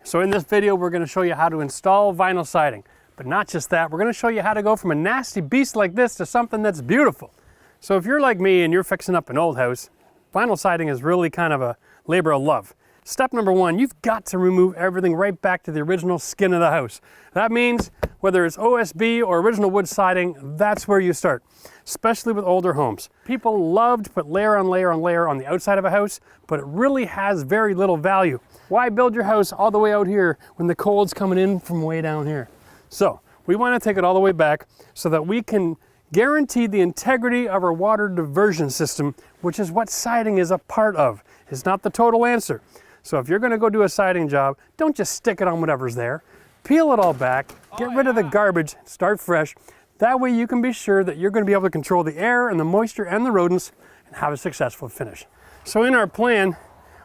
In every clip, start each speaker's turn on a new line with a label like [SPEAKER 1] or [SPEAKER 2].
[SPEAKER 1] So in this video, we're going to show you how to install vinyl siding. But not just that, we're going to show you how to go from a nasty beast like this to something that's beautiful. So if you're like me and you're fixing up an old house, vinyl siding is really kind of a labor of love. Step number one, you've got to remove everything right back to the original skin of the house. That means whether it's OSB or original wood siding, that's where you start, especially with older homes. People love to put layer on layer on layer on the outside of a house, but it really has very little value. Why build your house all the way out here when the cold's coming in from way down here? So we want to take it all the way back so that we can guarantee the integrity of our water diversion system, which is what siding is a part of. It's not the total answer. So if you're going to go do a siding job, don't just stick it on whatever's there. Peel it all back, get rid of the garbage, start fresh. That way you can be sure that you're going to be able to control the air and the moisture and the rodents and have a successful finish. So in our plan,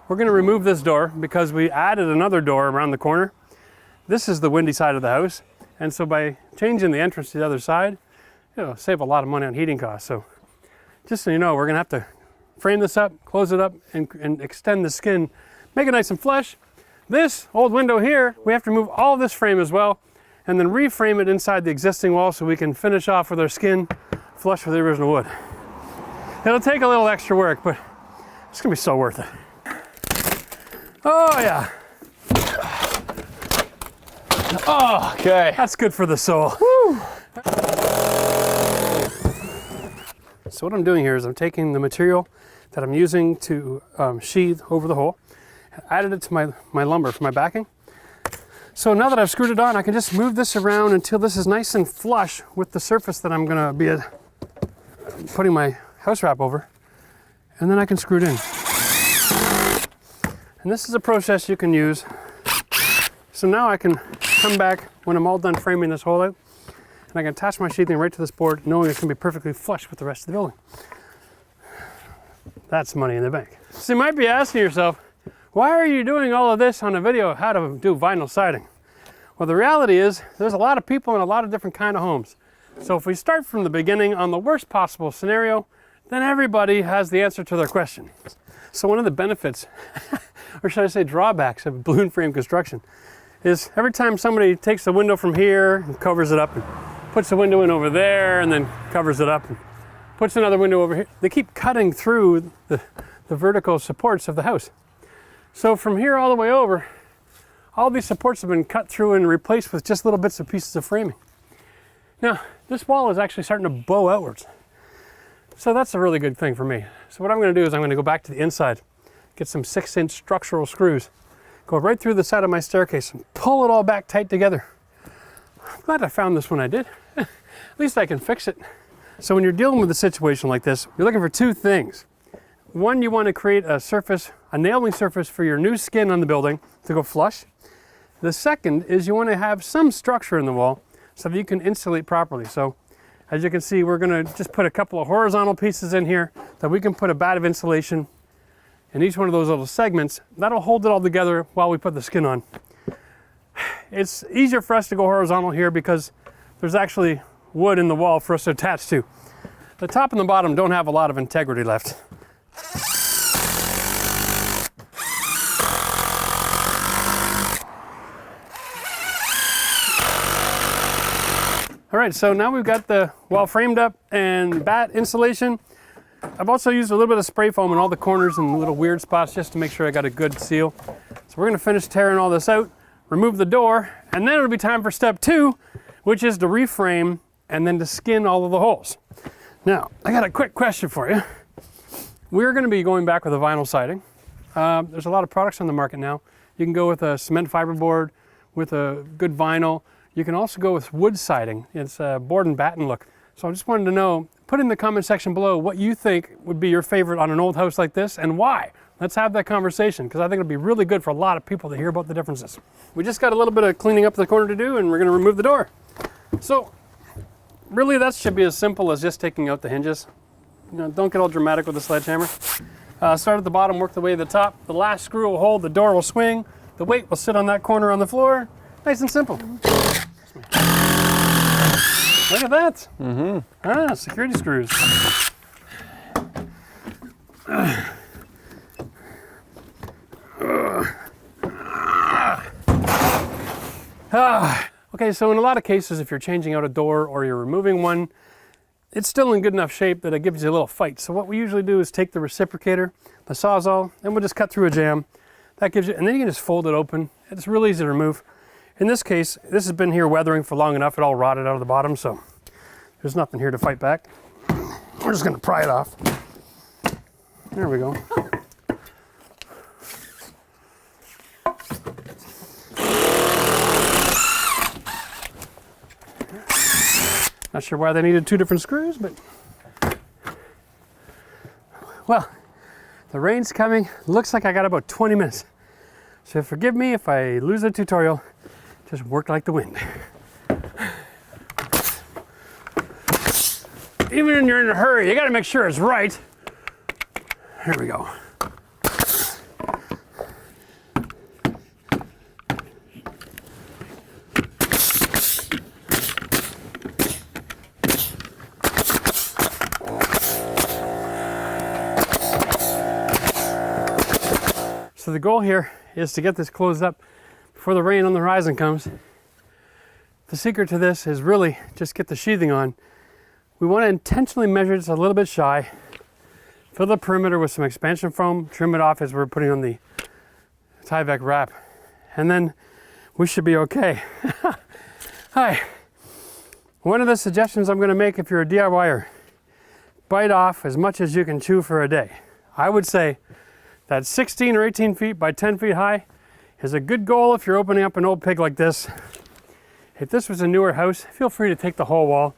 [SPEAKER 1] we're going to remove this door because we added another door around the corner. This is the windy side of the house. And so by changing the entrance to the other side, it'll save a lot of money on heating costs. So just so you know, we're going to have to frame this up, close it up, and extend the skin, make it nice and flush. This old window here, we have to remove all this frame as well, and then reframe it inside the existing wall so we can finish off with our skin flush with the original wood. It'll take a little extra work, but it's going to be so worth it. Oh yeah. Oh,
[SPEAKER 2] okay.
[SPEAKER 1] That's good for the soul. Woo. So what I'm doing here is I'm taking the material that I'm using to sheathe over the hole, added it to my lumber for my backing. So now that I've screwed it on, I can just move this around until this is nice and flush with the surface that I'm gonna be putting my house wrap over, and then I can screw it in. And this is a process you can use. So now I can come back when I'm all done framing this hole out, and I can attach my sheathing right to this board, knowing it's gonna be perfectly flush with the rest of the building. That's money in the bank. So you might be asking yourself, why are you doing all of this on a video of how to do vinyl siding? Well, the reality is there's a lot of people in a lot of different kind of homes. So if we start from the beginning on the worst possible scenario, then everybody has the answer to their question. So one of the benefits, or should I say drawbacks of balloon frame construction, is every time somebody takes the window from here and covers it up and puts a window in over there and then covers it up and puts another window over here, they keep cutting through the vertical supports of the house. So from here all the way over, all these supports have been cut through and replaced with just little bits of pieces of framing. Now, this wall is actually starting to bow outwards. So that's a really good thing for me. So what I'm going to do is I'm going to go back to the inside, get some 6-inch structural screws, go right through the side of my staircase and pull it all back tight together. I'm glad I found this when I did. At least I can fix it. So when you're dealing with a situation like this, you're looking for two things. One, you want to create a surface, a nailing surface for your new skin on the building to go flush. The second is you want to have some structure in the wall so that you can insulate properly. So as you can see, we're going to just put a couple of horizontal pieces in here that we can put a bat of insulation in each one of those little segments. That'll hold it all together while we put the skin on. It's easier for us to go horizontal here because there's actually wood in the wall for us to attach to. The top and the bottom don't have a lot of integrity left. All right, so now we've got the wall framed up and bat insulation. I've also used a little bit of spray foam in all the corners and little weird spots just to make sure I got a good seal. So we're gonna finish tearing all this out, remove the door, and then it'll be time for step 2, which is to reframe and then to skin all of the holes. Now, I got a quick question for you. We're gonna be going back with a vinyl siding. There's a lot of products on the market now. You can go with a cement fiberboard, with a good vinyl. You can also go with wood siding. It's a board and batten look. So I just wanted to know, put in the comment section below what you think would be your favorite on an old house like this and why. Let's have that conversation because I think it'll be really good for a lot of people to hear about the differences. We just got a little bit of cleaning up the corner to do and we're gonna remove the door. So really that should be as simple as just taking out the hinges. You know, don't get all dramatic with the sledgehammer. Start at the bottom, work the way to the top. The last screw will hold, the door will swing, the weight will sit on that corner on the floor. Nice and simple. Look at that. Mm-hmm. Security screws. Okay, so in a lot of cases, if you're changing out a door or you're removing one, it's still in good enough shape that it gives you a little fight. So what we usually do is take the reciprocator, the Sawzall, and we'll just cut through a jamb. That gives you, and then you can just fold it open. It's really easy to remove. In this case, this has been here weathering for long enough, it all rotted out of the bottom, so there's nothing here to fight back. We're just gonna pry it off. There we go. Not sure why they needed 2 different screws, but well, the rain's coming. Looks like I got about 20 minutes. So forgive me if I lose the tutorial. Just work like the wind. Even when you're in a hurry, you got to make sure it's right. Here we go. So the goal here is to get this closed up before the rain on the horizon comes. The secret to this is really just get the sheathing on. We want to intentionally measure this a little bit shy, fill the perimeter with some expansion foam, trim it off as we're putting on the Tyvek wrap, and then we should be okay. Hi. One of the suggestions I'm going to make if you're a DIYer, bite off as much as you can chew for a day. I would say that 16 or 18 feet by 10 feet high is a good goal if you're opening up an old pig like this. If this was a newer house, feel free to take the whole wall.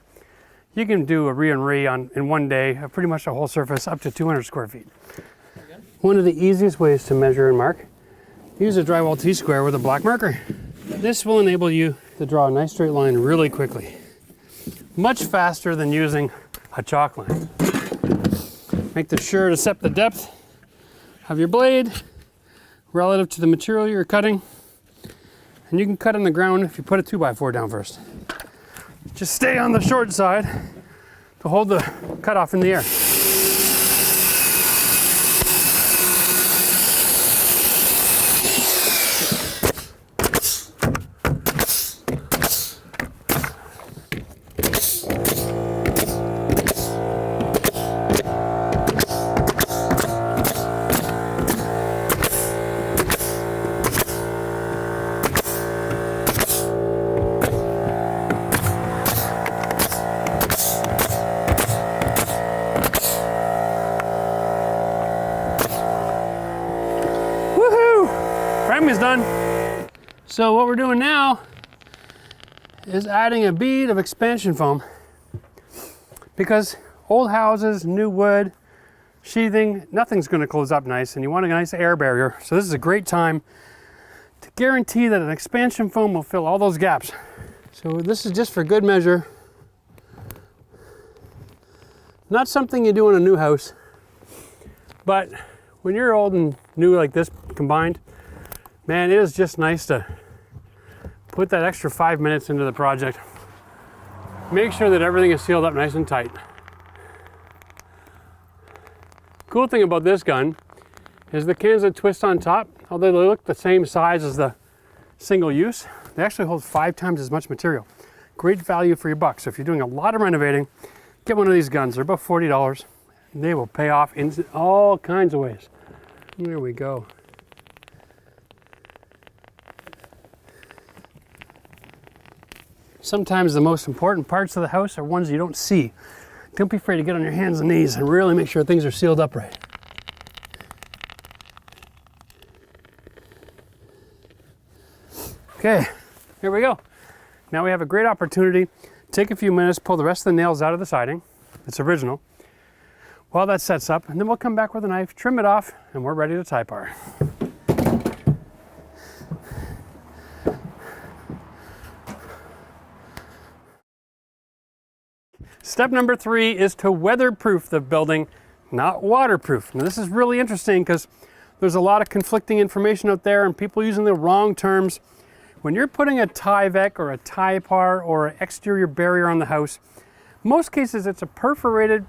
[SPEAKER 1] You can do a re in one day, pretty much a whole surface up to 200 square feet. One of the easiest ways to measure and mark, use a drywall T-square with a black marker. This will enable you to draw a nice straight line really quickly. Much faster than using a chalk line. Make sure to set the depth of your blade relative to the material you're cutting. And you can cut on the ground if you put a 2x4 down first. Just stay on the short side to hold the cutoff in the air. Framing's done. So what we're doing now is adding a bead of expansion foam, because old houses, new wood, sheathing, nothing's going to close up nice, and you want a nice air barrier. So this is a great time to guarantee that an expansion foam will fill all those gaps. So this is just for good measure. Not something you do in a new house, but when you're old and new like this combined, man, it is just nice to put that extra 5 minutes into the project. Make sure that everything is sealed up nice and tight. Cool thing about this gun is the cans that twist on top, although they look the same size as the single use, they actually hold 5 times as much material. Great value for your buck. So if you're doing a lot of renovating, get one of these guns. They're about $40. And they will pay off in all kinds of ways. There we go. Sometimes the most important parts of the house are ones you don't see. Don't be afraid to get on your hands and knees and really make sure things are sealed up right. Okay, here we go. Now we have a great opportunity. Take a few minutes, pull the rest of the nails out of the siding. It's original. While that sets up, and then we'll come back with a knife, trim it off, and we're ready to Typar. Step number 3 is to weatherproof the building, not waterproof. Now this is really interesting because there's a lot of conflicting information out there and people using the wrong terms. When you're putting a Tyvek or a Typar or an exterior barrier on the house, most cases it's a perforated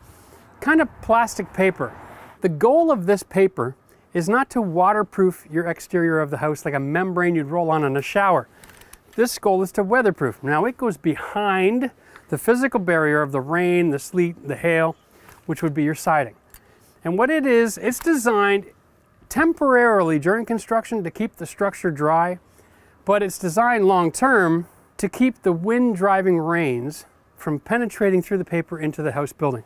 [SPEAKER 1] kind of plastic paper. The goal of this paper is not to waterproof your exterior of the house like a membrane you'd roll on in a shower. this goal is to weatherproof. Now it goes behind the physical barrier of the rain, the sleet, the hail, which would be your siding. And what it is, it's designed temporarily during construction to keep the structure dry, but it's designed long term to keep the wind driving rains from penetrating through the paper into the house building.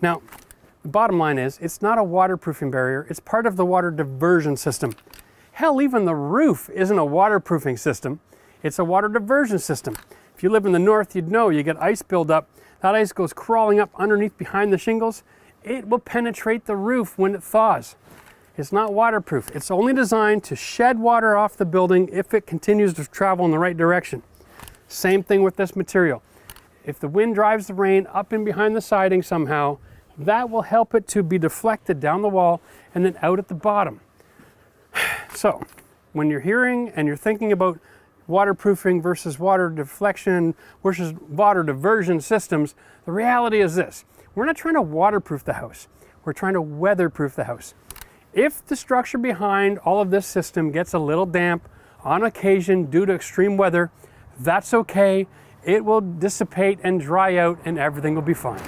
[SPEAKER 1] Now, the bottom line is, it's not a waterproofing barrier, it's part of the water diversion system. Hell, even the roof isn't a waterproofing system, it's a water diversion system. If you live in the north, you'd know you get ice buildup. That ice goes crawling up underneath behind the shingles. It will penetrate the roof when it thaws. It's not waterproof. It's only designed to shed water off the building if it continues to travel in the right direction. Same thing with this material. If the wind drives the rain up in behind the siding somehow, that will help it to be deflected down the wall and then out at the bottom. So, when you're hearing and you're thinking about waterproofing versus water deflection versus water diversion systems, the reality is this. We're not trying to waterproof the house. We're trying to weatherproof the house. If the structure behind all of this system gets a little damp on occasion due to extreme weather, that's okay. It will dissipate and dry out and everything will be fine.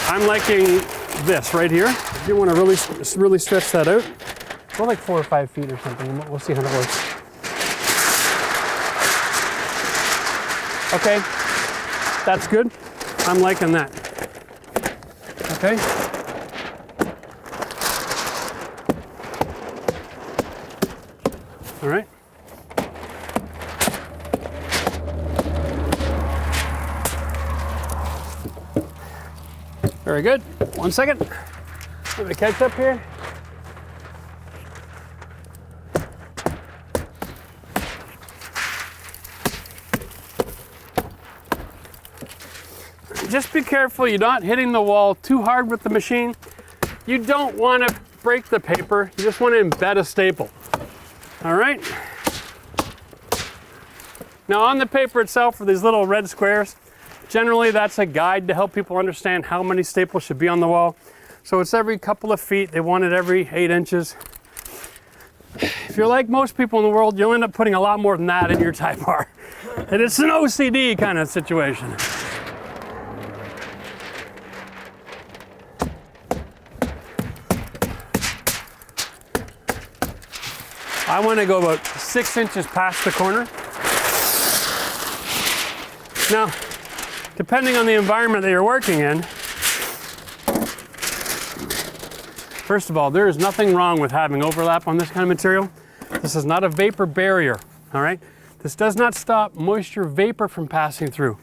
[SPEAKER 1] I'm liking this right here. If you want to really stretch that out, go like 4 or 5 feet or something. We'll see how it works. Okay, that's good. I'm liking that. Okay. All right. Very good. 1 second. Let me catch up here. Just be careful you're not hitting the wall too hard with the machine. You don't want to break the paper. You just want to embed a staple. All right. Now on the paper itself are these little red squares. Generally that's a guide to help people understand how many staples should be on the wall. So it's every couple of feet. They want it every 8 inches. If you're like most people in the world, you'll end up putting a lot more than that in your Type R. And it's an OCD kind of situation. I want to go about 6 inches past the corner. Now, depending on the environment that you're working in, first of all, there is nothing wrong with having overlap on this kind of material. This is not a vapor barrier, all right? This does not stop moisture vapor from passing through.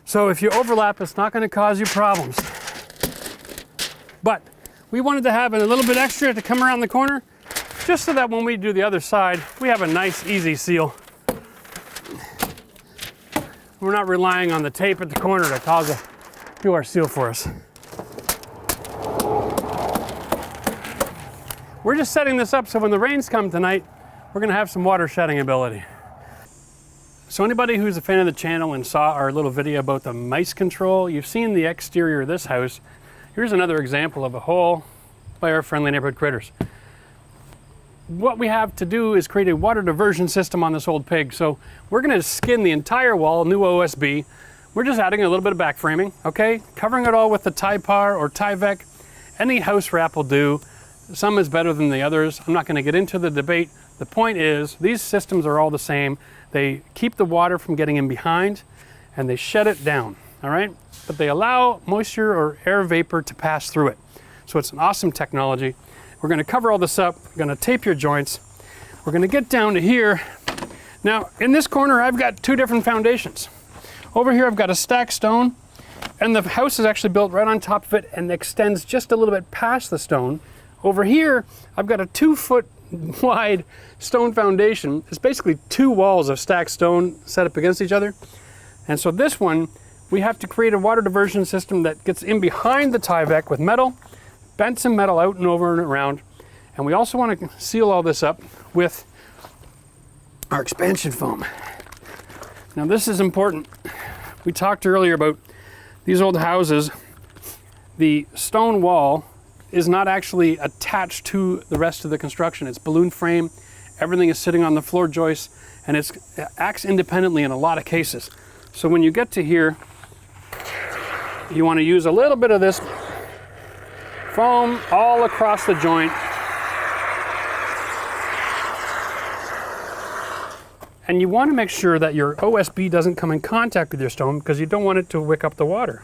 [SPEAKER 1] So if you overlap, it's not going to cause you problems. But we wanted to have a little bit extra to come around the corner, just so that when we do the other side, we have a nice, easy seal. We're not relying on the tape at the corner to do our seal for us. We're just setting this up so when the rains come tonight, we're gonna have some water shedding ability. So anybody who's a fan of the channel and saw our little video about the mice control, you've seen the exterior of this house. Here's another example of a hole by our friendly neighborhood critters. What we have to do is create a water diversion system on this old pig. So we're gonna skin the entire wall, new OSB. We're just adding a little bit of back framing, okay? Covering it all with the Type R or Tyvek. Any house wrap will do. Some is better than the others. I'm not gonna get into the debate. The point is, these systems are all the same. They keep the water from getting in behind and they shed it down, all right? But they allow moisture or air vapor to pass through it. So it's an awesome technology. We're gonna cover all this up, we're gonna tape your joints. We're gonna get down to here. Now, in this corner, I've got 2 different foundations. Over here, I've got a stacked stone, and the house is actually built right on top of it and extends just a little bit past the stone. Over here, I've got a 2-foot wide stone foundation. It's basically 2 walls of stacked stone set up against each other. And so this one, we have to create a water diversion system that gets in behind the Tyvek with metal, bent some metal out and over and around. And we also want to seal all this up with our expansion foam. Now this is important. We talked earlier about these old houses. The stone wall is not actually attached to the rest of the construction. It's balloon frame. Everything is sitting on the floor joists and it acts independently in a lot of cases. So when you get to here, you want to use a little bit of this foam all across the joint. And you want to make sure that your OSB doesn't come in contact with your stone because you don't want it to wick up the water.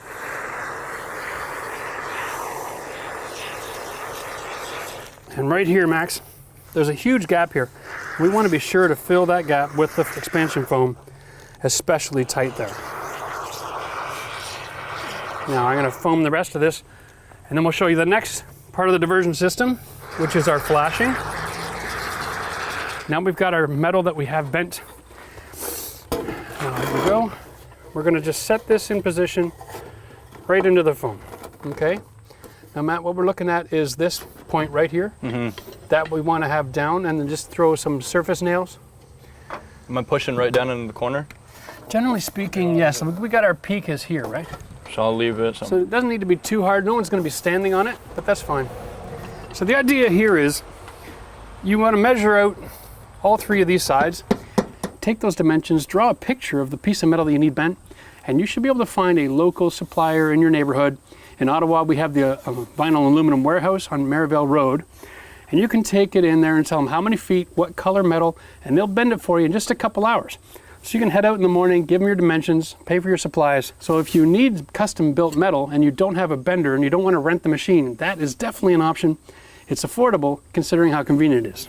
[SPEAKER 1] And right here, Max, there's a huge gap here. We want to be sure to fill that gap with the expansion foam, especially tight there. Now I'm going to foam the rest of this, and then we'll show you the next part of the diversion system, which is our flashing. Now we've got our metal that we have bent. Now here we go. We're going to just set this in position right into the foam. Okay. Now Matt, what we're looking at is this point right here that we want to have down, and then just throw some surface nails.
[SPEAKER 2] Am I pushing right down into the corner?
[SPEAKER 1] Generally speaking, yes. We got our peak is here, right?
[SPEAKER 2] So I'll leave it.
[SPEAKER 1] So it doesn't need to be too hard. No one's going to be standing on it, but that's fine. So the idea here is you want to measure out all three of these sides, take those dimensions, draw a picture of the piece of metal that you need bent, and you should be able to find a local supplier in your neighborhood. In Ottawa, we have the Vinyl Aluminum Warehouse on Merivale Road, and you can take it in there and tell them how many feet, what color metal, and they'll bend it for you in just a couple hours. So you can head out in the morning, give them your dimensions, pay for your supplies. So if you need custom built metal and you don't have a bender and you don't want to rent the machine, that is definitely an option. It's affordable considering how convenient it is.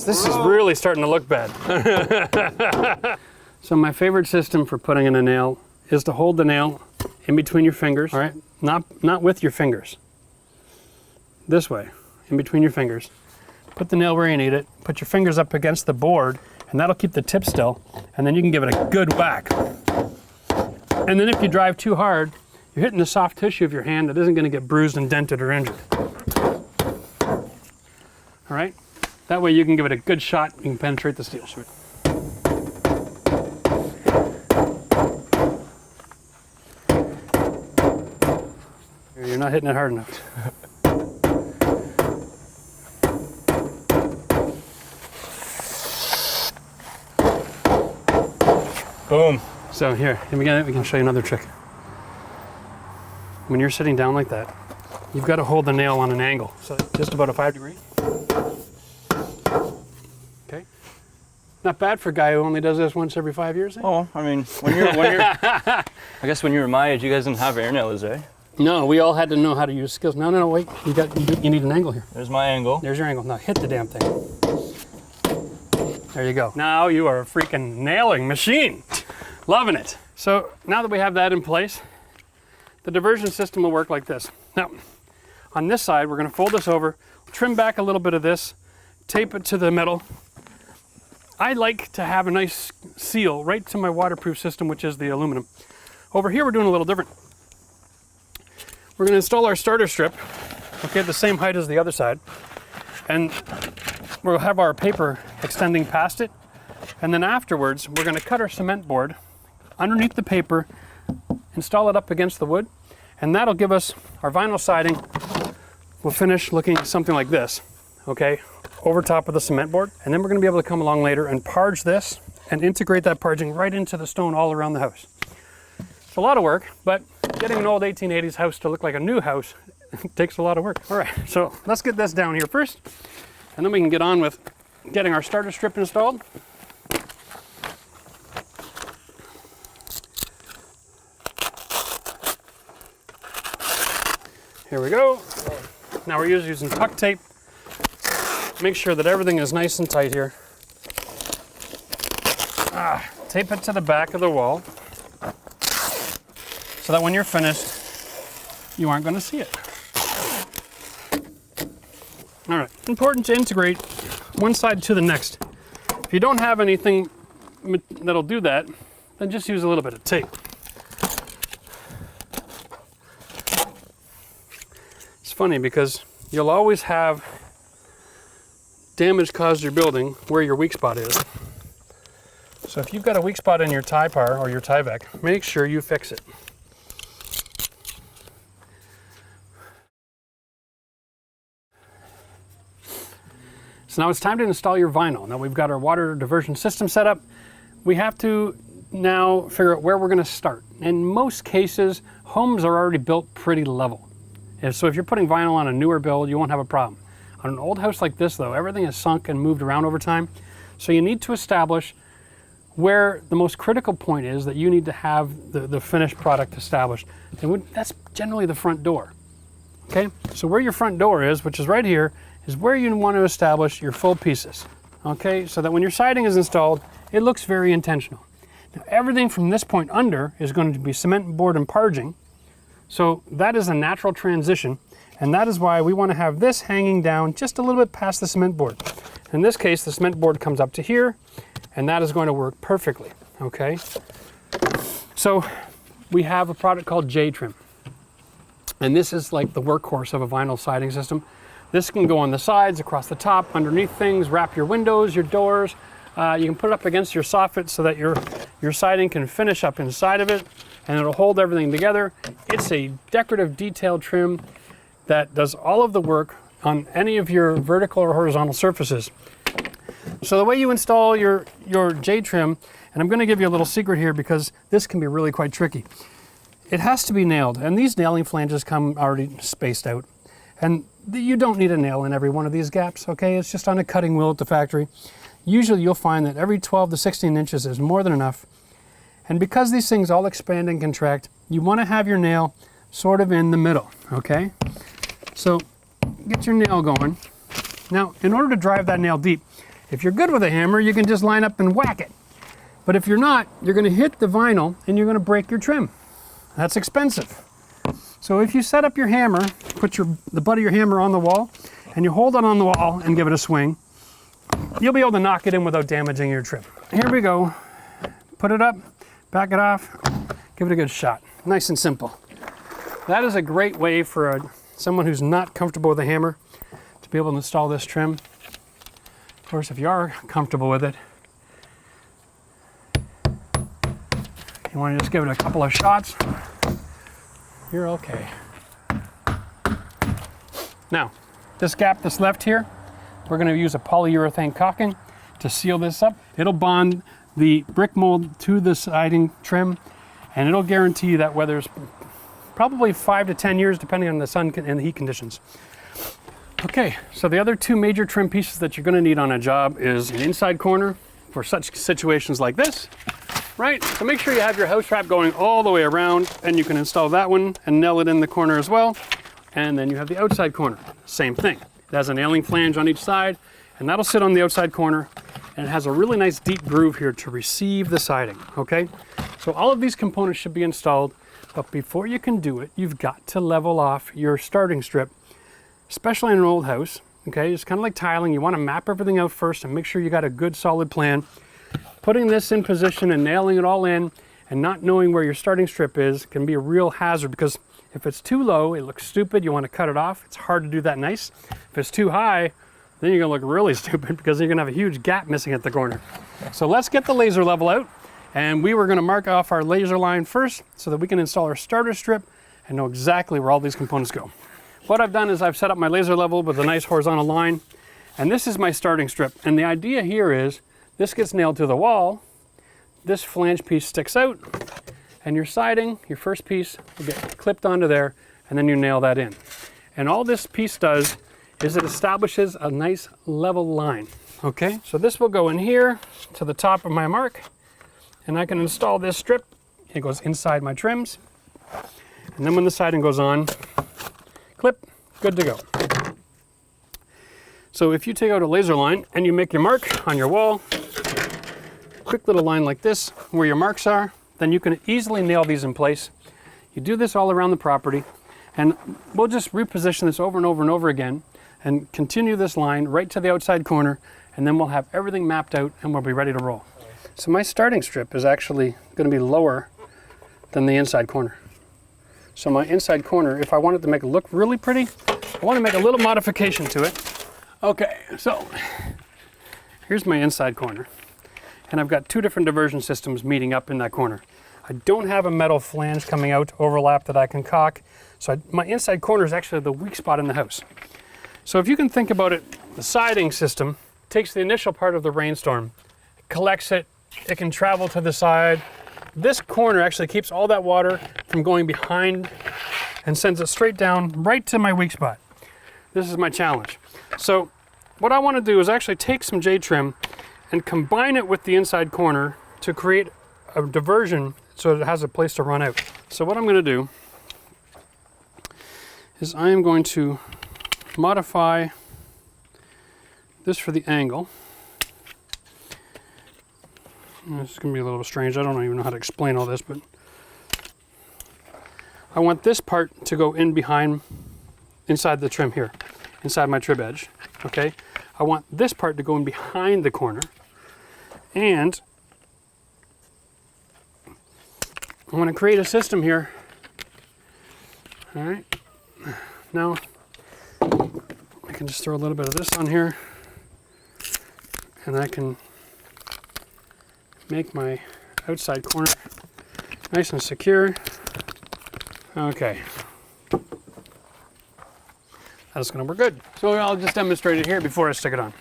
[SPEAKER 1] This is really starting to look bad. So my favorite system for putting in a nail is to hold the nail in between your fingers, all right? Not with your fingers. This way, in between your fingers. Put the nail where you need it, put your fingers up against the board, and that'll keep the tip still, and then you can give it a good whack. And then if you drive too hard, you're hitting the soft tissue of your hand that isn't going to get bruised and dented or injured. All right? That way you can give it a good shot, you can penetrate the steel. You're not hitting it hard enough.
[SPEAKER 2] Boom.
[SPEAKER 1] So here we can show you another trick. When you're sitting down like that, you've got to hold the nail on an angle, so just about a 5 degree. Okay. Not bad for a guy who only does this once every 5 years. Eh?
[SPEAKER 2] Oh, I mean, when you're I guess when you were my age, you guys didn't have air nailers, eh?
[SPEAKER 1] No, we all had to know how to use skills. No, wait. You need an angle here.
[SPEAKER 2] There's my angle.
[SPEAKER 1] There's your angle. Now hit the damn thing. There you go. Now you are a freaking nailing machine. Loving it. So now that we have that in place, the diversion system will work like this. Now, on this side, we're going to fold this over, trim back a little bit of this, tape it to the metal. I like to have a nice seal right to my waterproof system, which is the aluminum. Over here, we're doing a little different. We're going to install our starter strip, okay, the same height as the other side, and we'll have our paper extending past it, and then afterwards, we're going to cut our cement board underneath the paper, install it up against the wood, and that'll give us our vinyl siding. Will finish looking something like this, okay, over top of the cement board, and then we're going to be able to come along later and parge this and integrate that parging right into the stone all around the house. It's a lot of work, but getting an old 1880s house to look like a new house takes a lot of work. All right, so let's get this down here first, and then we can get on with getting our starter strip installed. Here we go. Now we're using puck tape. Make sure that everything is nice and tight here. Tape it to the back of the wall so that when you're finished, you aren't going to see it. All right, important to integrate one side to the next. If you don't have anything that'll do that, then just use a little bit of tape. It's funny because you'll always have damage caused your building where your weak spot is. So if you've got a weak spot in your Typar or your Tyvek, make sure you fix it. So now it's time to install your vinyl. Now we've got our water diversion system set up. We have to now figure out where we're going to start. In most cases, homes are already built pretty level. And so if you're putting vinyl on a newer build, you won't have a problem. On an old house like this though, everything is sunk and moved around over time. So you need to establish where the most critical point is that you need to have the finished product established. And that's generally the front door. Okay, so where your front door is, which is right here, is where you want to establish your full pieces. Okay, so that when your siding is installed, it looks very intentional. Now everything from this point under is going to be cement board and parging. So that is a natural transition, and that is why we want to have this hanging down just a little bit past the cement board. In this case, the cement board comes up to here, and that is going to work perfectly, okay? So we have a product called J-Trim, and this is like the workhorse of a vinyl siding system. This can go on the sides, across the top, underneath things, wrap your windows, your doors. You can put it up against your soffit so that your siding can finish up inside of it, and it'll hold everything together. It's a decorative detailed trim that does all of the work on any of your vertical or horizontal surfaces. So the way you install your J-Trim, and I'm going to give you a little secret here because this can be really quite tricky. It has to be nailed, and these nailing flanges come already spaced out. And you don't need a nail in every one of these gaps, okay? It's just on a cutting wheel at the factory. Usually you'll find that every 12 to 16 inches is more than enough. And because these things all expand and contract, you want to have your nail sort of in the middle, okay? So get your nail going. Now, in order to drive that nail deep, if you're good with a hammer, you can just line up and whack it. But if you're not, you're going to hit the vinyl and you're going to break your trim. That's expensive. So if you set up your hammer, put the butt of your hammer on the wall, and you hold it on the wall and give it a swing, you'll be able to knock it in without damaging your trim. Here we go. Put it up, back it off, give it a good shot. Nice and simple. That is a great way for someone who's not comfortable with a hammer to be able to install this trim. Of course, if you are comfortable with it, you want to just give it a couple of shots, you're okay. Now, this gap that's left here, we're going to use a polyurethane caulking to seal this up. It'll bond the brick mold to the siding trim, and it'll guarantee that weather's probably 5 to 10 years, depending on the sun and the heat conditions. Okay, so the other two major trim pieces that you're going to need on a job is an inside corner for such situations like this, right? So make sure you have your house wrap going all the way around, and you can install that one and nail it in the corner as well. And then you have the outside corner, same thing. It has a nailing flange on each side, and that'll sit on the outside corner, and it has a really nice deep groove here to receive the siding, okay? So all of these components should be installed, but before you can do it, you've got to level off your starting strip, especially in an old house, okay? It's kind of like tiling. You want to map everything out first and make sure you got a good solid plan. Putting this in position and nailing it all in and not knowing where your starting strip is can be a real hazard, because if it's too low, it looks stupid. You want to cut it off. It's hard to do that nice. If it's too high, then you're going to look really stupid because you're going to have a huge gap missing at the corner. So let's get the laser level out, and we were going to mark off our laser line first so that we can install our starter strip and know exactly where all these components go. What I've done is I've set up my laser level with a nice horizontal line, and this is my starting strip. And the idea here is this gets nailed to the wall, this flange piece sticks out, and your siding, your first piece, will get clipped onto there, and then you nail that in. And all this piece does is it establishes a nice level line, okay? So this will go in here to the top of my mark, and I can install this strip. It goes inside my trims, and then when the siding goes on, clip, good to go. So if you take out a laser line and you make your mark on your wall, quick little line like this where your marks are, then you can easily nail these in place. You do this all around the property, and we'll just reposition this over and over and over again and continue this line right to the outside corner, and then we'll have everything mapped out and we'll be ready to roll. So my starting strip is actually going to be lower than the inside corner. So my inside corner, if I wanted to make it look really pretty, I want to make a little modification to it. Okay, so here's my inside corner. And I've got two different diversion systems meeting up in that corner. I don't have a metal flange coming out to overlap that I can caulk. So my inside corner is actually the weak spot in the house. So if you can think about it The siding system takes the initial part of the rainstorm, collects it, it can travel to the side. This corner actually keeps all that water from going behind and sends it straight down right to my weak spot. This is my challenge. So what I want to do is actually take some J-trim and combine it with the inside corner to create a diversion so that it has a place to run out. So what I'm going to do is I am going to modify this for the angle. This is going to be a little strange. I don't even know how to explain all this, but I want this part to go in behind, inside the trim here, inside my trib edge, okay? I want this part to go in behind the corner, and I want to create a system here. All right, now I can just throw a little bit of this on here, and I can make my outside corner nice and secure. Okay, that's gonna work good. So I'll just demonstrate it here before I stick it on.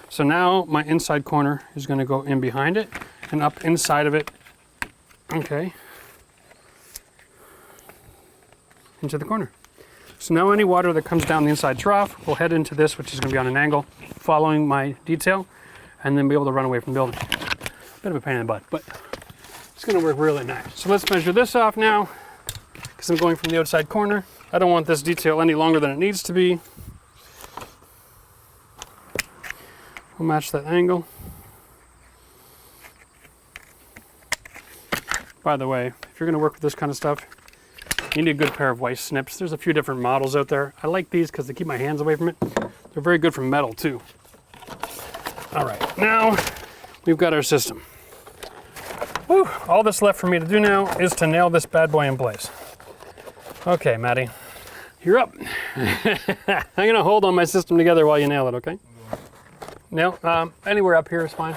[SPEAKER 1] So now my inside corner is gonna go in behind it and up inside of it. Okay, into the corner. So now any water that comes down the inside trough will head into this, which is gonna be on an angle, following my detail, and then be able to run away from the building. Bit of a pain in the butt, but it's gonna work really nice. So let's measure this off now, because I'm going from the outside corner. I don't want this detail any longer than it needs to be. We'll match that angle. By the way, if you're gonna work with this kind of stuff, you need a good pair of Weiss snips. There's a few different models out there. I like these because they keep my hands away from it. They're very good for metal too. All right, now we've got our system. Whew, all that's left for me to do now is to nail this bad boy in place. Okay, Maddie, you're up. I'm gonna hold on my system together while you nail it, okay? Nail, anywhere up here is fine.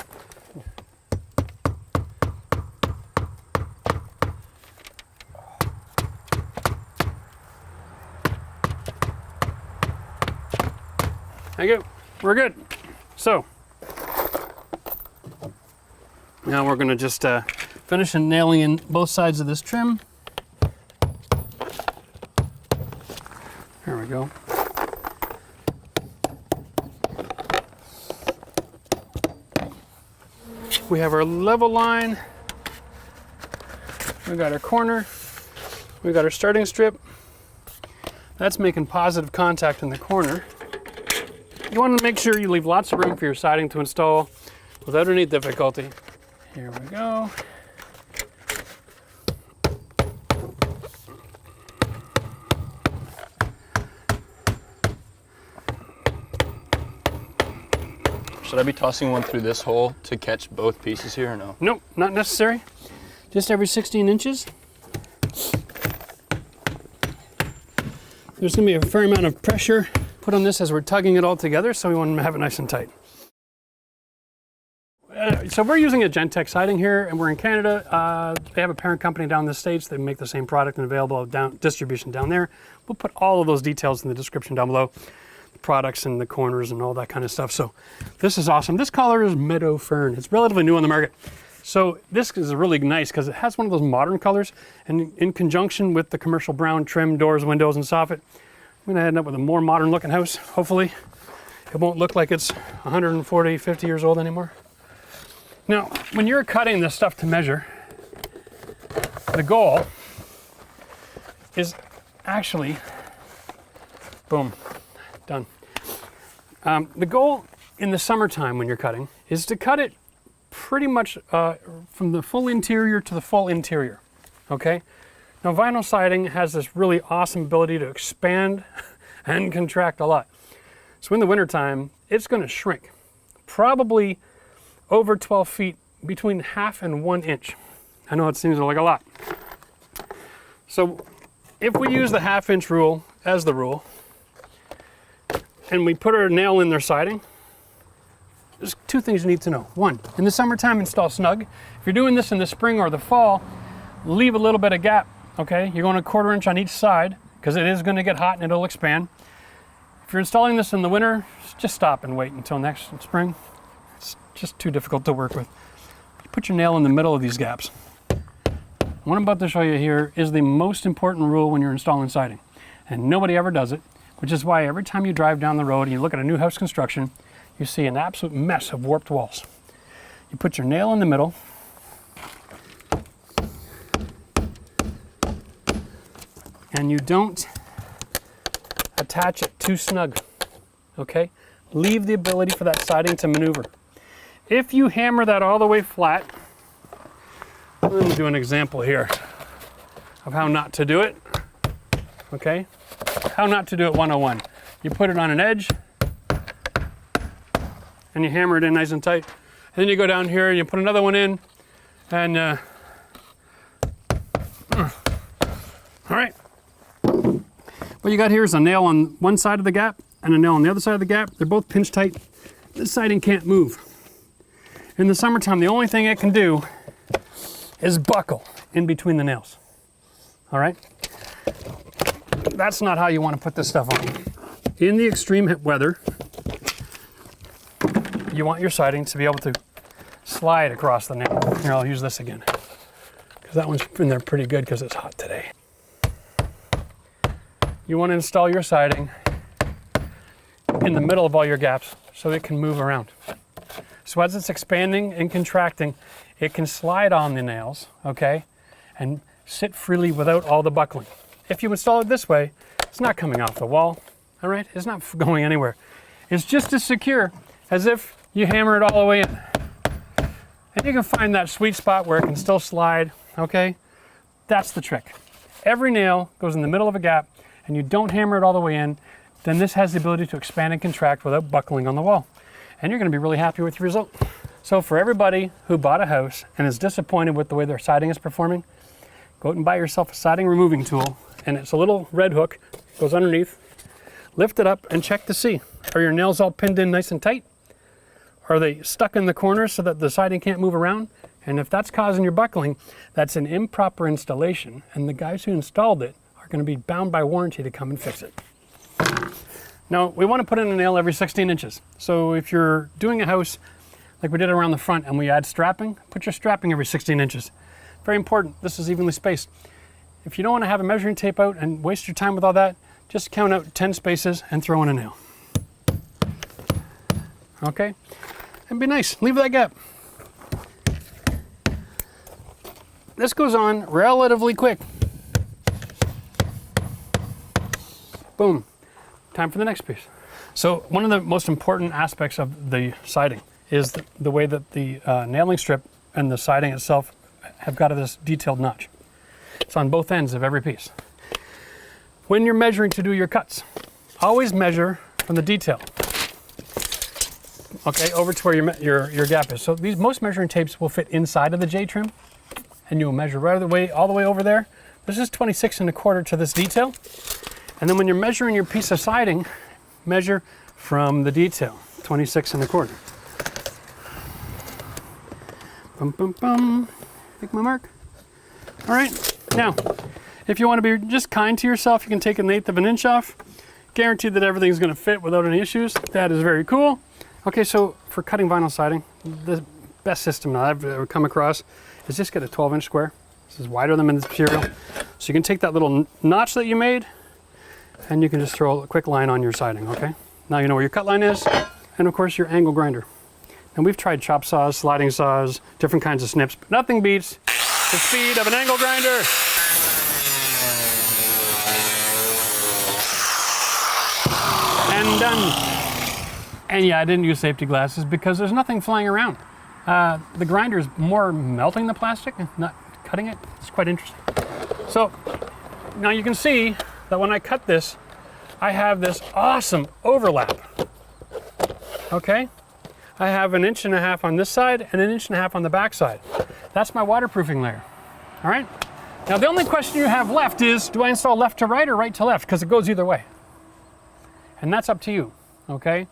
[SPEAKER 1] Thank you, we're good. So, now we're gonna just finish and nailing in both sides of this trim. There we go. We have our level line. We got our corner. We got our starting strip. That's making positive contact in the corner. You want to make sure you leave lots of room for your siding to install without any difficulty. Here we go.
[SPEAKER 2] Should I be tossing one through this hole to catch both pieces here or no?
[SPEAKER 1] Nope, not necessary. Just every 16 inches. There's going to be a fair amount of pressure put on this as we're tugging it all together, so we want to have it nice and tight. So we're using a Gentex siding here, and we're in Canada. They have a parent company down in the States. They make the same product and available distribution down there. We'll put all of those details in the description down below. The products and the corners and all that kind of stuff. So this is awesome. This color is Meadow Fern. It's relatively new on the market. So this is really nice because it has one of those modern colors, and in conjunction with the commercial brown trim, doors, windows, and soffit, I'm gonna end up with a more modern looking house. Hopefully it won't look like it's 140, 50 years old anymore. Now, when you're cutting this stuff to measure, the goal is actually, boom, done. The goal in the summertime when you're cutting is to cut it pretty much from the full interior to the full interior, okay? Now vinyl siding has this really awesome ability to expand and contract a lot. So in the wintertime, it's gonna shrink, probably over 12 feet, between 1/2 and 1 inch. I know it seems like a lot. So if we use the 1/2 inch rule as the rule, and we put our nail in their siding, there's two things you need to know. One, in the summertime, install snug. If you're doing this in the spring or the fall, leave a little bit of gap, okay? You're going 1/4 inch on each side, because it is going to get hot and it'll expand. If you're installing this in the winter, just stop and wait until next spring. It's just too difficult to work with. You put your nail in the middle of these gaps. What I'm about to show you here is the most important rule when you're installing siding. And nobody ever does it, which is why every time you drive down the road and you look at a new house construction, you see an absolute mess of warped walls. You put your nail in the middle, and you don't attach it too snug, okay? Leave the ability for that siding to maneuver. If you hammer that all the way flat, let me do an example here of how not to do it, okay? How not to do it 101. You put it on an edge, and you hammer it in nice and tight. And then you go down here and you put another one in, and all right. What you got here is a nail on one side of the gap and a nail on the other side of the gap. They're both pinch tight. This siding can't move. In the summertime, the only thing it can do is buckle in between the nails. All right? That's not how you want to put this stuff on. In the extreme weather, you want your siding to be able to slide across the nail. Here, I'll use this again, because that one's been there pretty good because it's hot today. You want to install your siding in the middle of all your gaps so it can move around. So as it's expanding and contracting, it can slide on the nails, okay, and sit freely without all the buckling. If you install it this way, it's not coming off the wall, all right? It's not going anywhere. It's just as secure as if you hammer it all the way in. And you can find that sweet spot where it can still slide, okay? That's the trick. Every nail goes in the middle of a gap, and you don't hammer it all the way in, then this has the ability to expand and contract without buckling on the wall. And you're gonna be really happy with your result. So for everybody who bought a house and is disappointed with the way their siding is performing, go out and buy yourself a siding removing tool, and it's a little red hook, goes underneath, lift it up and check to see, are your nails all pinned in nice and tight? Are they stuck in the corners so that the siding can't move around? And if that's causing your buckling, that's an improper installation, and the guys who installed it are going to be bound by warranty to come and fix it. Now, we want to put in a nail every 16 inches. So if you're doing a house like we did around the front and we add strapping, put your strapping every 16 inches. Very important, this is evenly spaced. If you don't want to have a measuring tape out and waste your time with all that, just count out 10 spaces and throw in a nail. Okay? And be nice, leave that gap. This goes on relatively quick. Boom, time for the next piece. So one of the most important aspects of the siding is the way that the nailing strip and the siding itself have got this detailed notch. It's on both ends of every piece. When you're measuring to do your cuts, always measure from the detail, okay, over to where your gap is. So most measuring tapes will fit inside of the J-trim, and you'll measure right all the way over there. This is 26 1/4 to this detail. And then when you're measuring your piece of siding, measure from the detail, 26 1/4. Bum, bum, bum. Make my mark. All right, now, if you want to be just kind to yourself, you can take 1/8 of an inch off. Guaranteed that everything's going to fit without any issues. That is very cool. Okay, so for cutting vinyl siding, the best system I've ever come across is just get a 12-inch square. This is wider than this material. So you can take that little notch that you made, and you can just throw a quick line on your siding, okay? Now you know where your cut line is, and of course your angle grinder. And we've tried chop saws, sliding saws, different kinds of snips, but nothing beats the speed of an angle grinder. And done. And yeah, I didn't use safety glasses because there's nothing flying around. The grinder is more melting the plastic, not cutting it. It's quite interesting. So now you can see that when I cut this, I have this awesome overlap. Okay? I have 1.5 inches on this side and 1.5 inches on the back side. That's my waterproofing layer. All right? Now the only question you have left is, do I install left to right or right to left? Because it goes either way. And that's up to you, okay?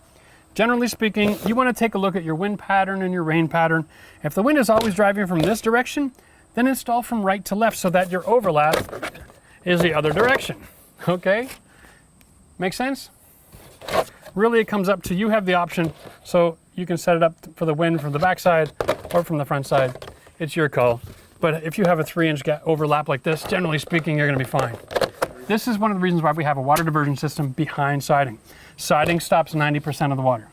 [SPEAKER 1] Generally speaking, you want to take a look at your wind pattern and your rain pattern. If the wind is always driving from this direction, then install from right to left so that your overlap is the other direction, okay? Make sense? Really, it comes up to you have the option, so you can set it up for the wind from the backside or from the front side. It's your call. But if you have a 3-inch overlap like this, generally speaking, you're gonna be fine. This is one of the reasons why we have a water diversion system behind siding. Siding stops 90% of the water.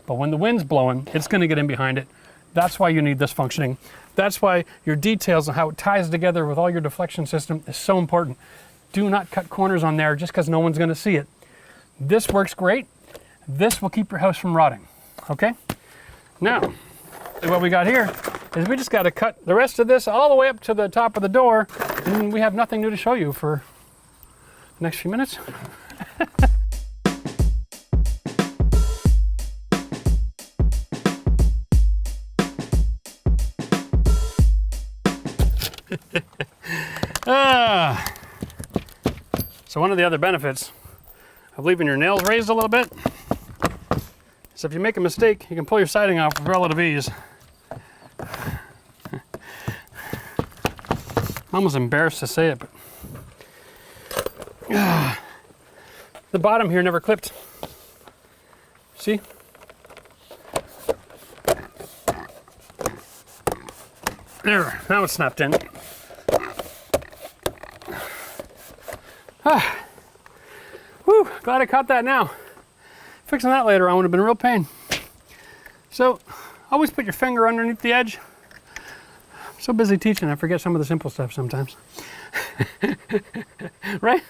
[SPEAKER 1] But when the wind's blowing, it's gonna get in behind it. That's why you need this functioning. That's why your details and how it ties together with all your deflection system is so important. Do not cut corners on there just because no one's gonna see it. This works great. This will keep your house from rotting, okay? Now, what we got here is we just gotta cut the rest of this all the way up to the top of the door, and we have nothing new to show you for the next few minutes. So one of the other benefits of leaving your nails raised a little bit is if you make a mistake, you can pull your siding off with relative ease. I'm almost embarrassed to say it, but the bottom here never clipped. See? There, now it's snapped in. Whew, glad I caught that now. Fixing that later on would have been a real pain. So, always put your finger underneath the edge. I'm so busy teaching, I forget some of the simple stuff sometimes. Right?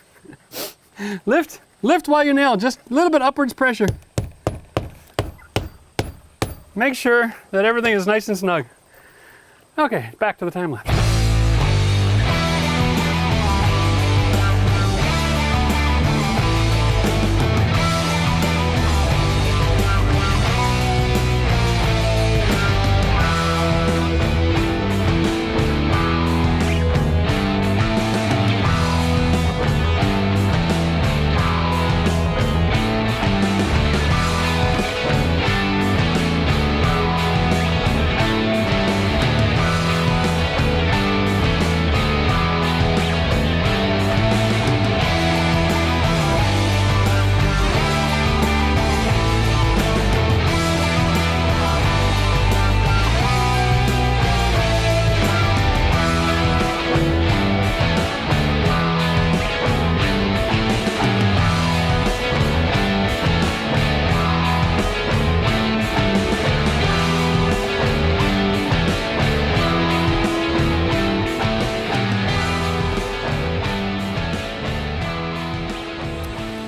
[SPEAKER 1] Lift while you nail, just a little bit upwards pressure. Make sure that everything is nice and snug. Okay, back to the time lapse.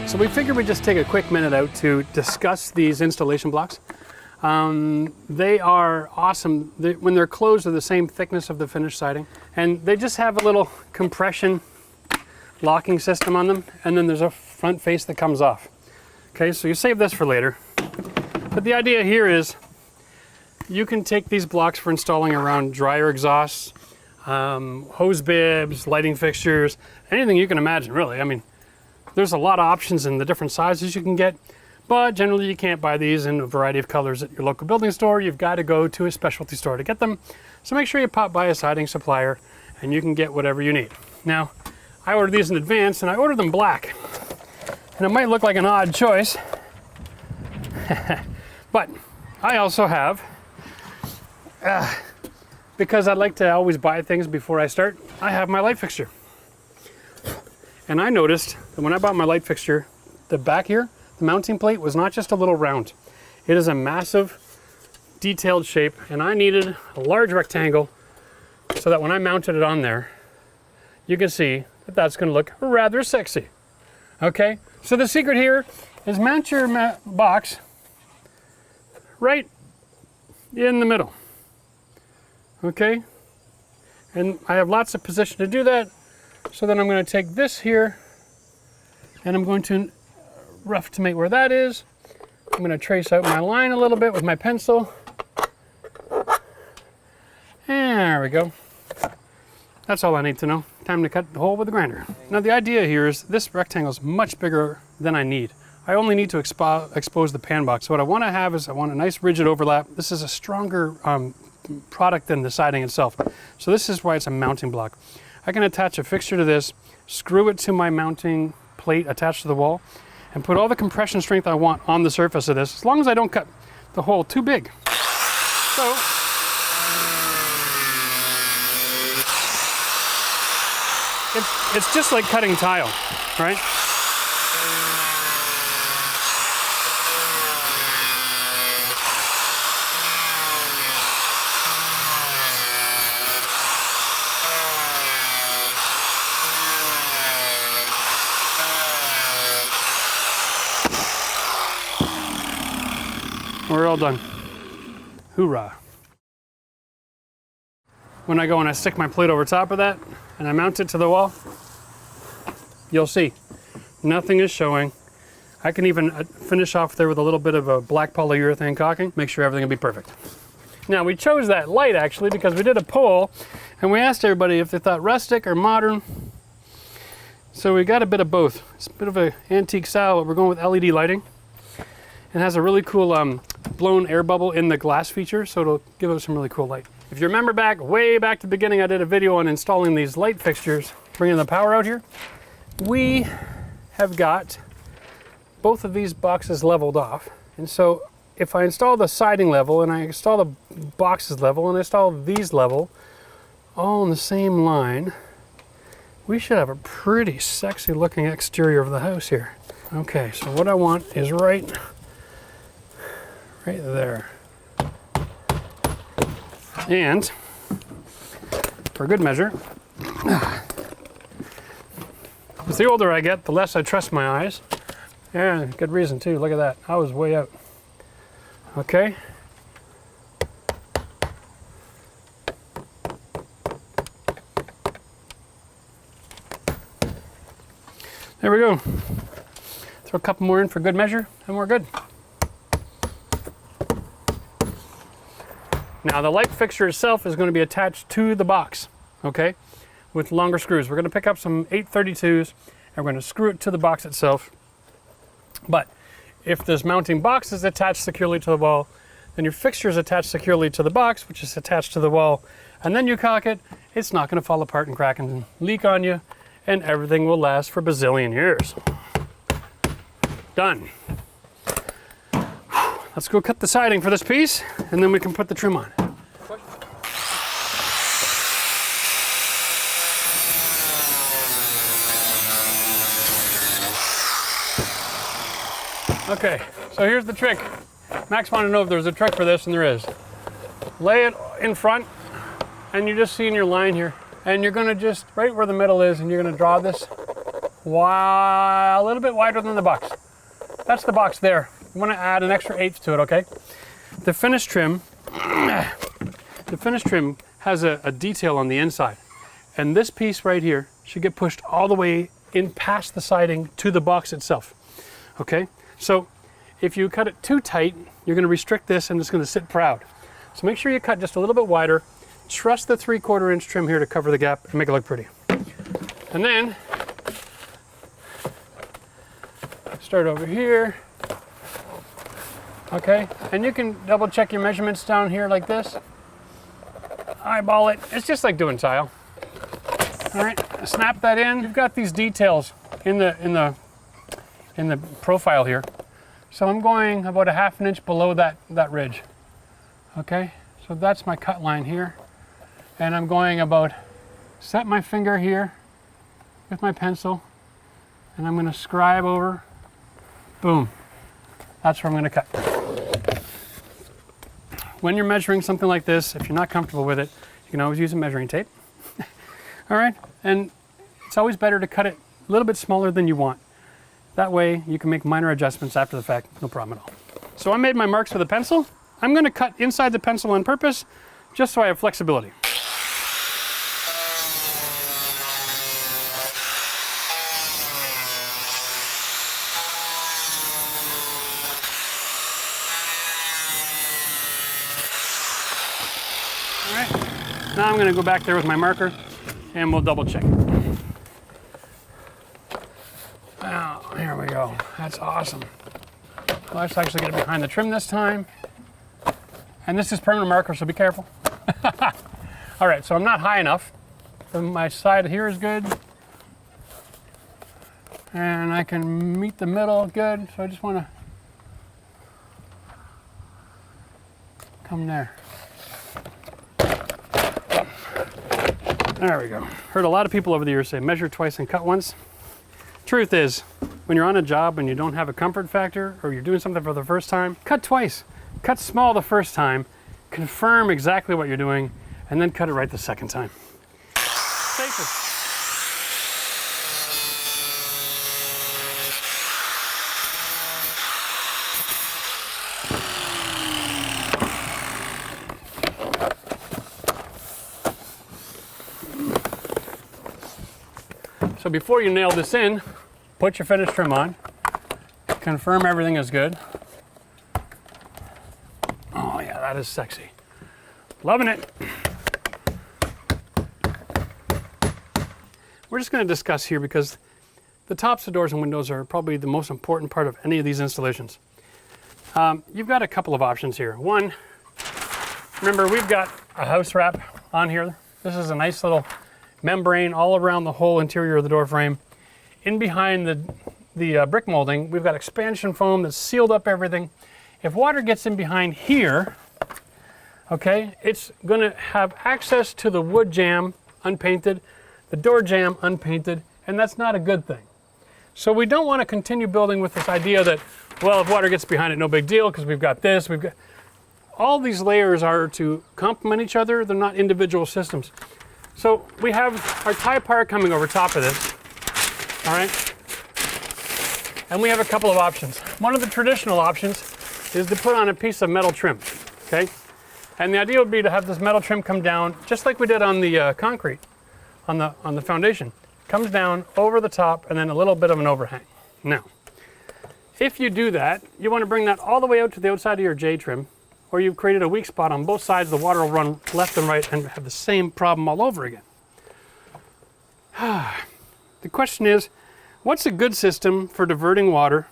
[SPEAKER 1] So we figured we'd just take a quick minute out to discuss these installation blocks. They are awesome. When they're closed, they're the same thickness of the finished siding. And they just have a little compression locking system on them. And then there's a front face that comes off. Okay, so you save this for later. But the idea here is you can take these blocks for installing around dryer exhausts, hose bibs, lighting fixtures, anything you can imagine, really. I mean, there's a lot of options in the different sizes you can get, but generally you can't buy these in a variety of colors at your local building store. You've got to go to a specialty store to get them. So make sure you pop by a siding supplier and you can get whatever you need. Now, I ordered these in advance and I ordered them black. And it might look like an odd choice, but I also have, because I'd like to always buy things before I start, I have my light fixture. And I noticed that when I bought my light fixture, the back here, the mounting plate was not just a little round. It is a massive, detailed shape, and I needed a large rectangle so that when I mounted it on there, you can see that that's gonna look rather sexy. Okay, so the secret here is mount your box right in the middle. Okay, and I have lots of position to do that. So then I'm going to take this here and I'm going to roughmate where that is. I'm going to trace out my line a little bit with my pencil. There we go. That's all I need to know. Time to cut the hole with the grinder. Now the idea here is this rectangle is much bigger than I need. I only need to expose the pan box. So what I want to have is I want a nice rigid overlap. This is a stronger product than the siding itself. So this is why it's a mounting block. I can attach a fixture to this, screw it to my mounting plate attached to the wall, and put all the compression strength I want on the surface of this, as long as I don't cut the hole too big. So, it's just like cutting tile, right? We're all done. Hoorah. When I go and I stick my plate over top of that and I mount it to the wall, you'll see nothing is showing. I can even finish off there with a little bit of a black polyurethane caulking, make sure everything will be perfect. Now we chose that light actually because we did a poll and we asked everybody if they thought rustic or modern. So we got a bit of both. It's a bit of an antique style, but we're going with LED lighting. It has a really cool blown air bubble in the glass feature, so it'll give us some really cool light. If you remember way back to the beginning, I did a video on installing these light fixtures, bringing the power out here. We have got both of these boxes leveled off. And so if I install the siding level and I install the boxes level and I install these level, all in the same line, we should have a pretty sexy looking exterior of the house here. Okay, so what I want is right there. And for good measure, as the older I get, the less I trust my eyes. Yeah, good reason too. Look at that. I was way out. Okay. There we go. Throw a couple more in for good measure, and we're good. Now the light fixture itself is going to be attached to the box, okay, with longer screws. We're going to pick up some 832s and we're going to screw it to the box itself. But if this mounting box is attached securely to the wall, then your fixture is attached securely to the box, which is attached to the wall, and then you caulk it, it's not going to fall apart and crack and leak on you, and everything will last for a bazillion years. Done. Let's go cut the siding for this piece, and then we can put the trim on. Okay, so here's the trick. Max wanted to know if there was a trick for this, and there is. Lay it in front, and you just see in your line here, and you're gonna just, right where the middle is, and you're gonna draw this a little bit wider than the box. That's the box there. You want to add an extra eighth to it, okay? The finish trim has a detail on the inside. And this piece right here should get pushed all the way in past the siding to the box itself, okay? So if you cut it too tight, you're going to restrict this and it's going to sit proud. So make sure you cut just a little bit wider. Trust the 3/4 inch trim here to cover the gap and make it look pretty. And then start over here. Okay, and you can double check your measurements down here like this. Eyeball it. It's just like doing tile. All right, snap that in. You've got these details in the profile here. So I'm going about a ½ inch below that ridge. Okay, so that's my cut line here. And I'm going about, set my finger here with my pencil, and I'm going to scribe over. Boom. That's where I'm going to cut. When you're measuring something like this, if you're not comfortable with it, you can always use a measuring tape. All right, and it's always better to cut it a little bit smaller than you want. That way you can make minor adjustments after the fact, no problem at all. So I made my marks with a pencil. I'm going to cut inside the pencil on purpose, just so I have flexibility. All right, now I'm going to go back there with my marker and we'll double check. Now, here we go. That's awesome. Well, that's actually going to be behind the trim this time. And this is permanent marker, so be careful. All right, so I'm not high enough. My side here is good. And I can meet the middle good, so I just want to come there. There we go. Heard a lot of people over the years say measure twice and cut once. Truth is, when you're on a job and you don't have a comfort factor, or you're doing something for the first time, cut twice. Cut small the first time, confirm exactly what you're doing, and then cut it right the second time. Safer. So before you nail this in, put your finish trim on, confirm everything is good. Oh yeah, that is sexy. Loving it. We're just going to discuss here because the tops of doors and windows are probably the most important part of any of these installations. You've got a couple of options here. One, remember we've got a house wrap on here. This is a nice little membrane all around the whole interior of the door frame. In behind the brick molding, we've got expansion foam that's sealed up everything. If water gets in behind here, okay, it's going to have access to the wood jamb unpainted, the door jamb unpainted, and that's not a good thing. So we don't want to continue building with this idea that, well, if water gets behind it, no big deal, because we've got this, we've got... All these layers are to complement each other. They're not individual systems. So we have our tie part coming over top of this, all right? And we have a couple of options. One of the traditional options is to put on a piece of metal trim, okay? And the idea would be to have this metal trim come down, just like we did on the concrete, on the foundation. Comes down over the top and then a little bit of an overhang. Now, if you do that, you want to bring that all the way out to the outside of your J-trim, or you've created a weak spot on both sides, the water will run left and right and have the same problem all over again. The question is, what's a good system for diverting water?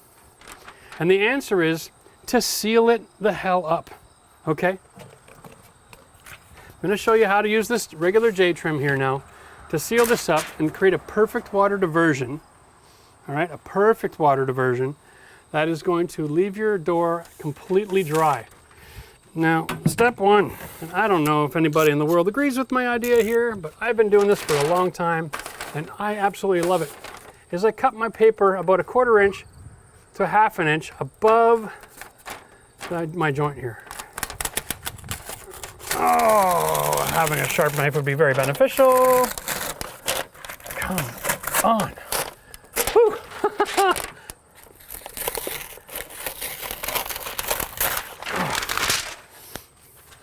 [SPEAKER 1] And the answer is to seal it the hell up, okay? I'm going to show you how to use this regular J-trim here now to seal this up and create a perfect water diversion, all right, a perfect water diversion that is going to leave your door completely dry. Now, step one, and I don't know if anybody in the world agrees with my idea here, but I've been doing this for a long time, and I absolutely love it, is I cut my paper about 1/4 inch to 1/2 inch above my joint here. Oh, having a sharp knife would be very beneficial. Come on. Whew.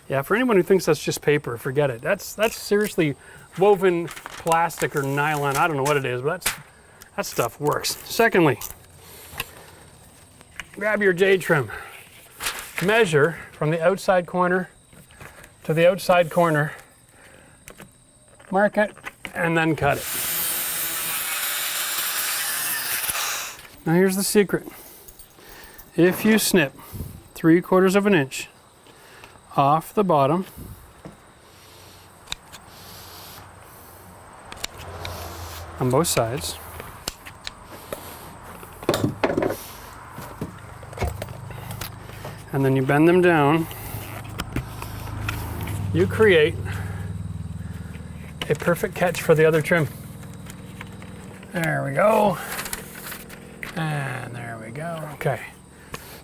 [SPEAKER 1] Yeah, for anyone who thinks that's just paper, forget it. That's seriously woven plastic or nylon. I don't know what it is, but that stuff works. Secondly, grab your J-trim. Measure from the outside corner to the outside corner. Mark it, and then cut it. Now here's the secret. If you snip 3/4 of an inch off the bottom, on both sides, and then you bend them down, you create a perfect catch for the other trim. There we go. And there we go. Okay.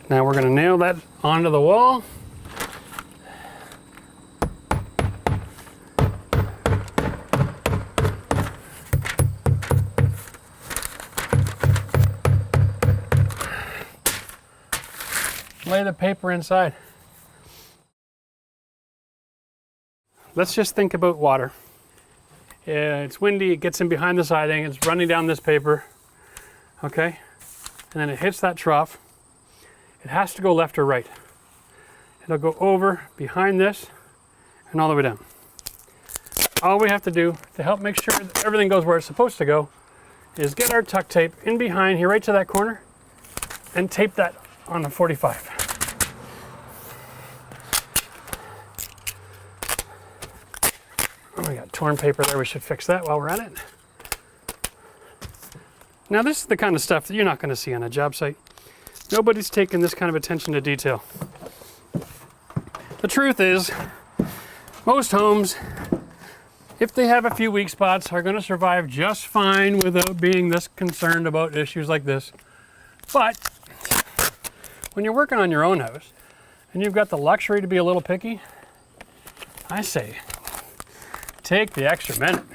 [SPEAKER 1] Now we're going to nail that onto the wall. Lay the paper inside. Let's just think about water. It's windy, it gets in behind the siding, it's running down this paper, okay? And then it hits that trough. It has to go left or right. It'll go over, behind this, and all the way down. All we have to do to help make sure that everything goes where it's supposed to go is get our tuck tape in behind here, right to that corner, and tape that on the 45. Oh, we got torn paper there. We should fix that while we're at it. Now this is the kind of stuff that you're not going to see on a job site. Nobody's taking this kind of attention to detail. The truth is, most homes, if they have a few weak spots, are going to survive just fine without being this concerned about issues like this. But when you're working on your own house and you've got the luxury to be a little picky, I say, take the extra minute.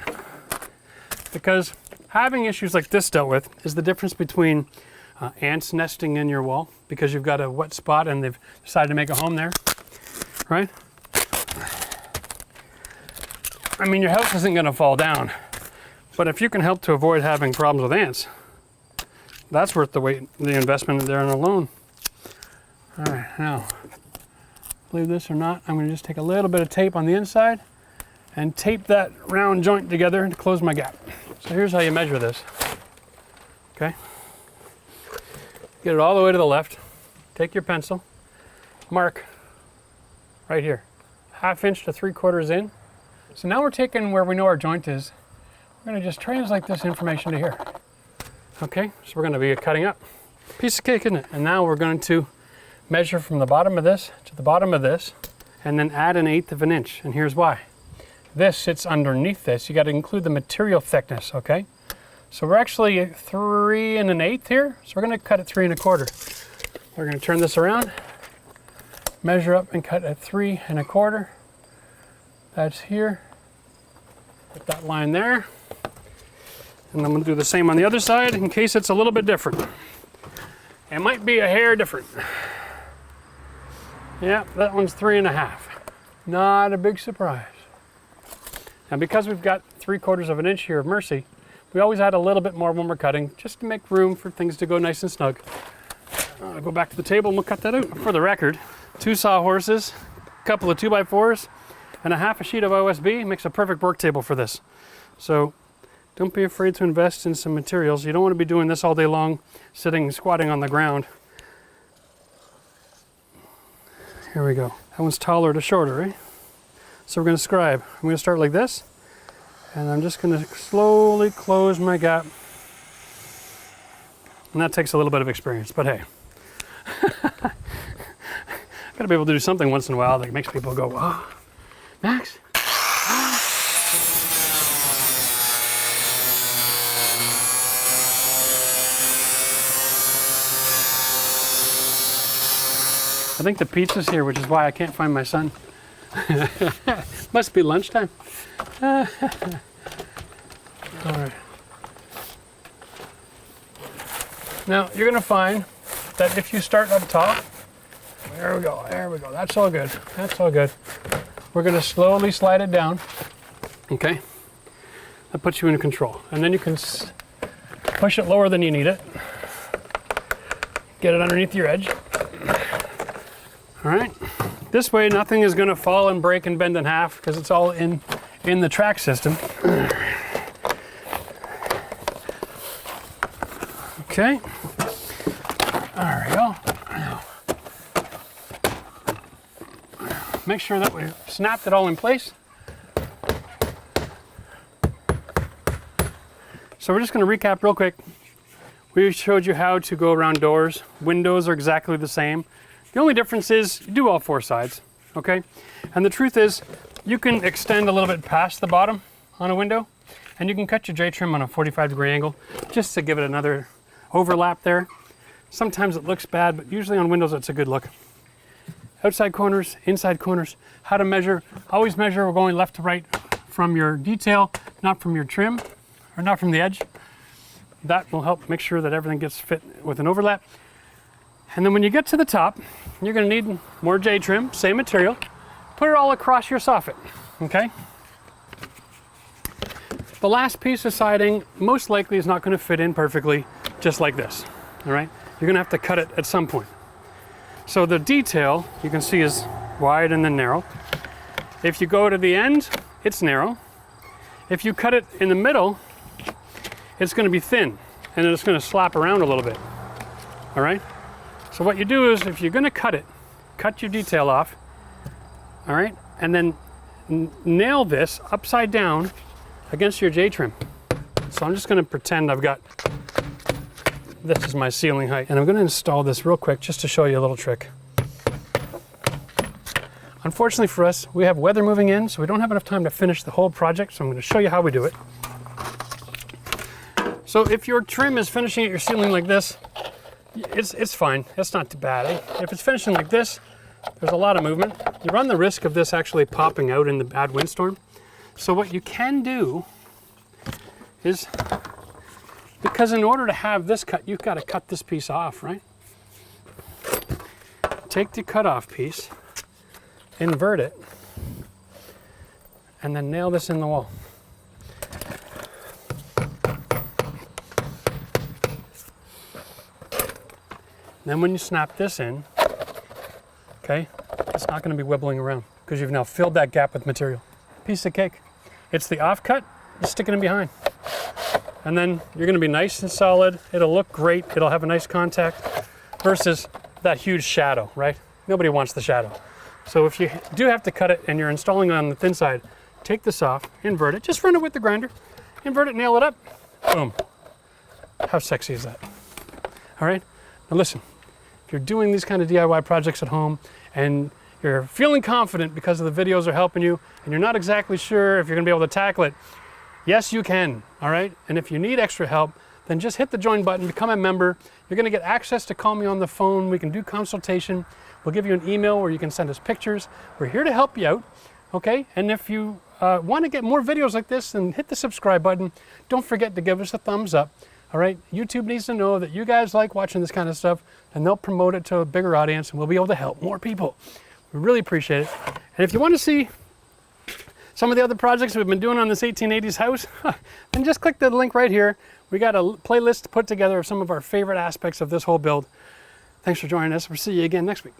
[SPEAKER 1] Because having issues like this dealt with is the difference between ants nesting in your wall because you've got a wet spot and they've decided to make a home there, right? I mean, your house isn't going to fall down, but if you can help to avoid having problems with ants, that's worth the investment there in a loan. All right, now, believe this or not, I'm going to just take a little bit of tape on the inside and tape that round joint together to close my gap. So here's how you measure this. Okay, get it all the way to the left. Take your pencil, mark right here, 1/2 inch to 3/4 in. So now we're taking where we know our joint is. We're going to just translate this information to here. Okay, so we're going to be cutting up. Piece of cake, isn't it? And now we're going to measure from the bottom of this to the bottom of this, and then add 1/8 of an inch. And here's why. This sits underneath this. You got to include the material thickness, okay? So we're actually 3 1/8 here. So we're going to cut at 3 1/4. We're going to turn this around, measure up and cut at 3 1/4. That's here. Put that line there. And I'm going to do the same on the other side in case it's a little bit different. It might be a hair different. Yeah, that one's 3 1/2. Not a big surprise. Now because we've got 3/4 of an inch here of mercy, we always add a little bit more when we're cutting, just to make room for things to go nice and snug. I'll go back to the table and we'll cut that out. For the record, 2 sawhorses, a couple of 2x4s, and a 1/2 sheet of OSB makes a perfect work table for this. So don't be afraid to invest in some materials. You don't want to be doing this all day long, sitting, squatting on the ground. Here we go. That one's taller to shorter, right? So we're going to scribe. I'm going to start like this, and I'm just going to slowly close my gap. And that takes a little bit of experience, but hey. Gotta be able to do something once in a while that makes people go, wow, Max? I think the pizza's here, which is why I can't find my son. Must be lunchtime. All right. Now, you're gonna find that if you start up top, there we go, that's all good, that's all good. We're gonna slowly slide it down, okay? That puts you in control. And then you can push it lower than you need it. Get it underneath your edge. All right, this way nothing is gonna fall and break and bend in half because it's all in the track system. Okay, there we go. Now, make sure that we snapped it all in place. So we're just gonna recap real quick. We showed you how to go around doors. Windows are exactly the same. The only difference is you do all 4 sides, okay? And the truth is, you can extend a little bit past the bottom on a window, and you can cut your J-trim on a 45-degree angle just to give it another overlap there. Sometimes it looks bad, but usually on windows it's a good look. Outside corners, inside corners, how to measure. Always measure, we're going left to right from your detail, not from your trim, or not from the edge. That will help make sure that everything gets fit with an overlap. And then when you get to the top, you're gonna need more J-trim, same material. Put it all across your soffit, okay? The last piece of siding most likely is not gonna fit in perfectly just like this, all right? You're gonna have to cut it at some point. So the detail, you can see, is wide and then narrow. If you go to the end, it's narrow. If you cut it in the middle, it's gonna be thin, and then it's gonna slap around a little bit, all right? So what you do is, if you're gonna cut it, cut your detail off, all right? And then nail this upside down against your J-trim. So I'm just gonna pretend I've got this is my ceiling height. And I'm going to install this real quick just to show you a little trick. Unfortunately for us, we have weather moving in, so we don't have enough time to finish the whole project, so I'm going to show you how we do it. So if your trim is finishing at your ceiling like this, it's fine. It's not too bad. If it's finishing like this, there's a lot of movement. You run the risk of this actually popping out in the bad windstorm. So what you can do is, because in order to have this cut, you've got to cut this piece off, right? Take the cutoff piece, invert it, and then nail this in the wall. Then when you snap this in, okay, it's not going to be wibbling around because you've now filled that gap with material. Piece of cake. It's the offcut, you stick it in behind. And then you're going to be nice and solid. It'll look great. It'll have a nice contact versus that huge shadow, right? Nobody wants the shadow. So if you do have to cut it and you're installing on the thin side, take this off, invert it, just run it with the grinder, invert it, nail it up, boom. How sexy is that? All right, now listen, if you're doing these kind of DIY projects at home and you're feeling confident because of the videos are helping you and you're not exactly sure if you're gonna be able to tackle it, yes, you can, all right? And if you need extra help, then just hit the join button, become a member. You're gonna get access to call me on the phone. We can do consultation. We'll give you an email where you can send us pictures. We're here to help you out, okay? And if you want to get more videos like this, then hit the subscribe button. Don't forget to give us a thumbs up, all right? YouTube needs to know that you guys like watching this kind of stuff, and they'll promote it to a bigger audience, and we'll be able to help more people. We really appreciate it. And if you want to see some of the other projects we've been doing on this 1880s house, then just click the link right here. We got a playlist put together of some of our favorite aspects of this whole build. Thanks for joining us. We'll see you again next week.